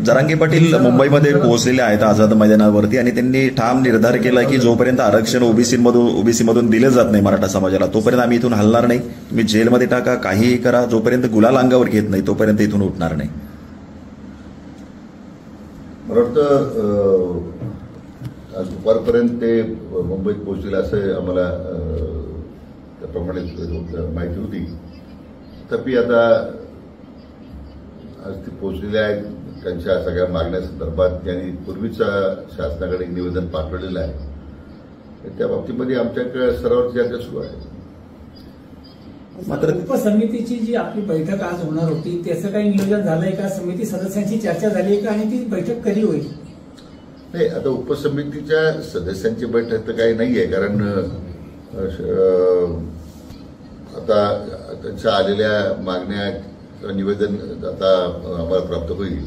जरांगे पाटील मुंबईमध्ये पोहोचलेले आहेत आझाद मैदानावरती आणि त्यांनी ठाम निर्धार केला की जोपर्यंत आरक्षण ओबीसी मधून दिलं जात नाही मराठा समाजाला तोपर्यंत आम्ही इथून हलणार नाही. तुम्ही जेलमध्ये टाका, काहीही करा, जोपर्यंत गुलाल अंगावर घेत नाही तोपर्यंत इथून उठणार नाही. मला वाटतं आज दुपारपर्यंत ते मुंबईत पोहोचतील असं आम्हाला त्याप्रमाणे माहिती होती. तथापि आता आज ते पोहोचलेले आहेत. त्यांच्या सगळ्या मागण्यासंदर्भात त्यांनी पूर्वीचा शासनाकडे एक निवेदन पाठवलेलं आहे. त्या बाबतीमध्ये आमच्याकडे स्तरावर चर्चा सुरू आहे. मात्र उपसमितीची जी आपली बैठक आज होणार होती त्याचं काही नियोजन झालंय का? समिती सदस्यांची चर्चा झाली का आणि ती बैठक कधी होईल? नाही, आता उपसमितीच्या सदस्यांची बैठक तर काही नाहीये, कारण आता त्यांच्या आलेल्या मागण्या निवेदन आता आम्हाला प्राप्त होईल.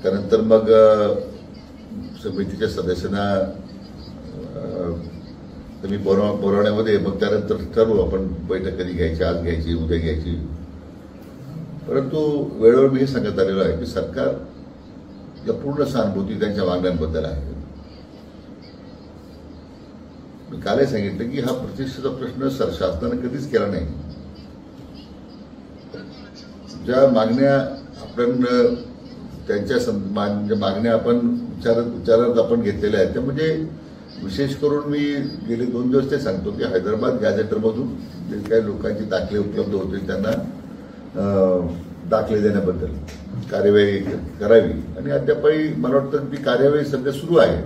त्यानंतर मग समितीच्या सदस्यांना तुम्ही बोलावण्यामध्ये मग त्यानंतर ठरवू आपण बैठक कधी घ्यायची, आज घ्यायची, उद्या घ्यायची. परंतु वेळोवेळी मी हे सांगत आलेलो आहे की सरकारला पूर्ण सहानुभूती त्यांच्या मागण्यांबद्दल आहे. मी कालही सांगितलं की हा प्रतिष्ठेचा प्रश्न शासनाने कधीच केला नाही. ज्या मागण्या आपण त्यांच्या मागण्या आपण विचारात आपण घेतलेल्या आहेत त्या म्हणजे विशेष करून मी गेले 2 दिवस ते सांगतो की हैदराबाद गॅझेटरमधून जे काही लोकांचे दाखले उपलब्ध होते त्यांना दाखले देण्याबद्दल कार्यवाही करावी आणि अद्यापही मला वाटतं ती कार्यवाही सध्या सुरू आहे.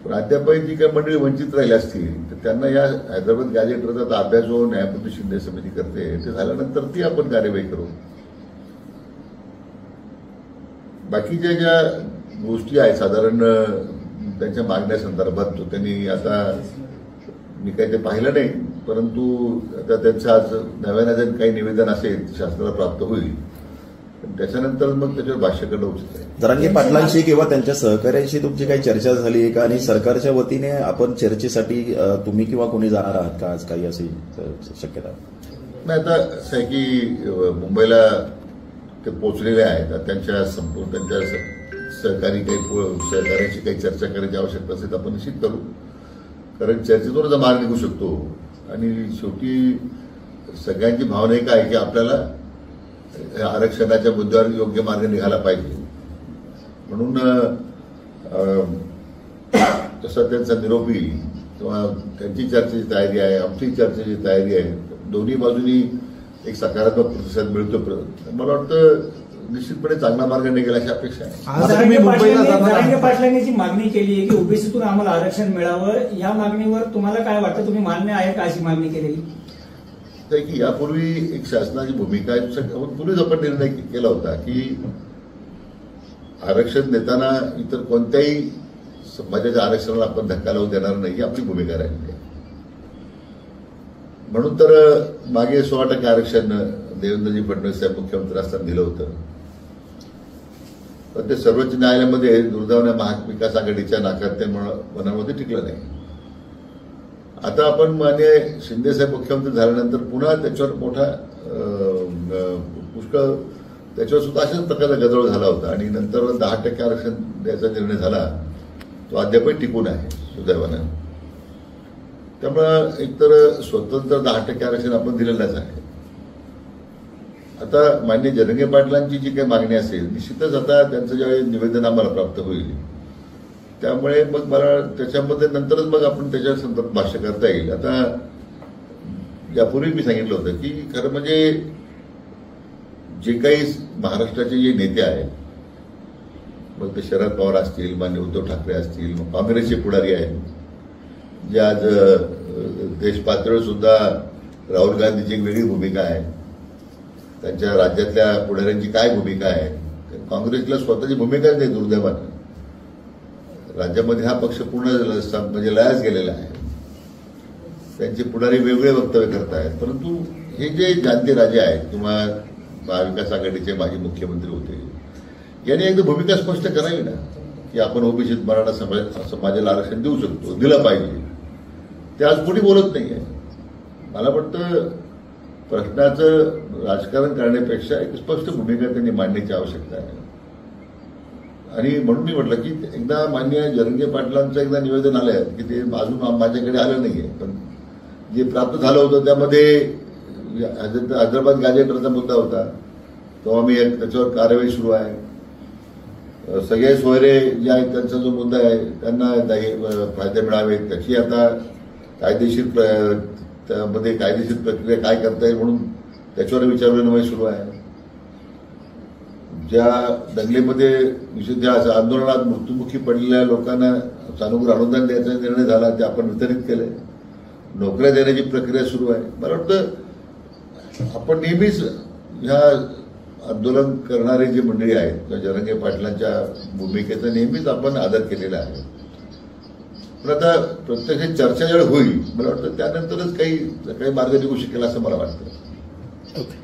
पण अद्यापही जी काही मंडळी वंचित राहिली असतील तर त्यांना या हैदराबाद गॅझेटरचा अभ्यास जो न्यायमूर्ती शिंदे समिती करते ते झाल्यानंतर ती आपण कार्यवाही करू. बाकीच्या ज्या गोष्टी आहेत साधारण त्यांच्या मागण्यासंदर्भात त्यांनी आता मी काही ते पाहिलं नाही, परंतु आता त्यांचं आज नव्यानं काही निवेदन असेल शासनाला प्राप्त होईल त्याच्यानंतर मग त्याच्यावर भाष्य करणं उचित आहे. जरांगे पाटलांशी किंवा त्यांच्या सहकार्यांशी तुमची काही चर्चा झाली आहे का? आणि सरकारच्या वतीने आपण चर्चेसाठी तुम्ही किंवा कोणी जाणार आहात का आज? काही अशी शक्यता नाही. आता असं आहे की मुंबईला ते पोहोचलेले आहेत. त्यांच्या सहकार्यांशी काही चर्चा करायची आवश्यकता असेल तर आपण निश्चित करू, कारण चर्चेतूनच मार्ग निघू शकतो. आणि शेवटी सगळ्यांची भावना एक आहे की आपल्याला आरक्षणाच्या मुद्द्यावर योग्य मार्ग निघाला पाहिजे. म्हणून तसा त्यांचा निरोप येईल किंवा त्यांची चर्चेची तयारी आहे, आमची चर्चेची तयारी आहे. दोन्ही बाजूनी एक सकारात्मक प्रतिसाद मिळतो. मला वाटतं निश्चितपणे चांगला मार्ग निघेल अशी अपेक्षा आहे. जरांगे पाटलांनी जी मागणी केली आहे की ओबीसीतून आम्हाला आरक्षण मिळावं, या मागणीवर तुम्हाला काय वाटतं? तुम्ही मान्य आहे का अशी मागणी केलेली? की यापूर्वी एक शासनाची भूमिका आहे. पूर्वीच आपण निर्णय केला होता की आरक्षण देताना इतर कोणत्याही समाजाच्या आरक्षणाला आपण धक्का लावू देणार नाही ही आपली भूमिका राहिली आहे. म्हणून तर मागे 16% आरक्षण देवेंद्रजी फडणवीस साहेब मुख्यमंत्री असताना दिलं होतं. पण ते सर्वोच्च न्यायालयामध्ये दुर्दैवाने महाविकास आघाडीच्या नाकारत्यामध्ये टिकलं नाही. आता आपण मान्य शिंदेसाहेब मुख्यमंत्री झाल्यानंतर पुन्हा त्याच्यावर मोठा पुष्कळ त्याच्यावर सुद्धा अशाच प्रकारचा गदारोळ झाला होता आणि नंतर 10% आरक्षण द्यायचा निर्णय झाला. तो अद्यापही टिकून आहे सुदैवानं. त्यामुळं एकतर स्वतंत्र 10% आरक्षण आपण दिलेलंच आहे. आता मान्य जरांगे पाटलांची जी काही मागणी असेल निश्चितच आता त्यांचं ज्यावेळी निवेदन आम्हाला प्राप्त होईल त्यामुळे मग मला त्याच्यामध्ये नंतरच मग आपण त्याच्या संदर्भात भाष्य करता येईल. आता यापूर्वी मी सांगितलं होतं की खरं म्हणजे जे काही महाराष्ट्राचे जे नेते आहेत मग ते शरद पवार असतील, मान्य उद्धव ठाकरे असतील, मग काँग्रेसचे पुढारी आहेत जे आज देश पातळीवर सुद्धा राहुल गांधीची एक वेगळी भूमिका आहे. त्यांच्या राज्यातल्या पुढाऱ्यांची काय भूमिका आहे? काँग्रेसला स्वतःची भूमिकाच नाही दुर्दैवानं. राज्यामध्ये हा पक्ष पूर्ण म्हणजे लयास गेलेला आहे. त्यांचे पुढारी वेगळे वक्तव्य करत आहेत. परंतु हे जे जाणते राजे आहेत किंवा महाविकास आघाडीचे माजी मुख्यमंत्री होते यांनी एकदा भूमिका स्पष्ट करावी ना की आपण ओबीसीत मराठा समाजाला आरक्षण देऊ शकतो, दिलं पाहिजे. ते आज कोणी बोलत नाहीये. मला वाटतं प्रश्नाचं राजकारण करण्यापेक्षा एक स्पष्ट भूमिका त्यांनी मांडण्याची आवश्यकता आहे. आणि म्हणून मी म्हटलं की एकदा माननीय जरंगे पाटलांचं एकदा निवेदन आलं की ते अजून माझ्याकडे आलं नाहीये, पण जे प्राप्त झालं होतं त्यामध्ये हैदराबाद गॅजेटरचा मुद्दा होता, तेव्हा मी त्याच्यावर कारवाई सुरू आहे. सगळे सोयरे जे आहेत त्यांचा जो मुद्दा आहे त्यांना फायदे मिळावेत त्याची आता कायदेशीर प्रक्रिया काय करता येईल म्हणून त्याच्यावर विचारविनिमय सुरू आहे. ज्या दंगलीमध्ये विशेष आंदोलनात मृत्युमुखी पडलेल्या लोकांना सानुकूल अनुदान द्यायचा निर्णय झाला ते आपण वितरित केले. नोकऱ्या देण्याची प्रक्रिया सुरू आहे. मला वाटतं आपण नेहमीच ह्या आंदोलन करणारे जे मंडळी आहेत किंवा जरंगे पाटलांच्या भूमिकेचा नेहमीच आपण आदर केलेला आहे. पण आता प्रत्यक्ष चर्चा जेव्हा होईल मला वाटतं त्यानंतरच काही मार्ग निघू शकेल असं मला वाटतं. ओके.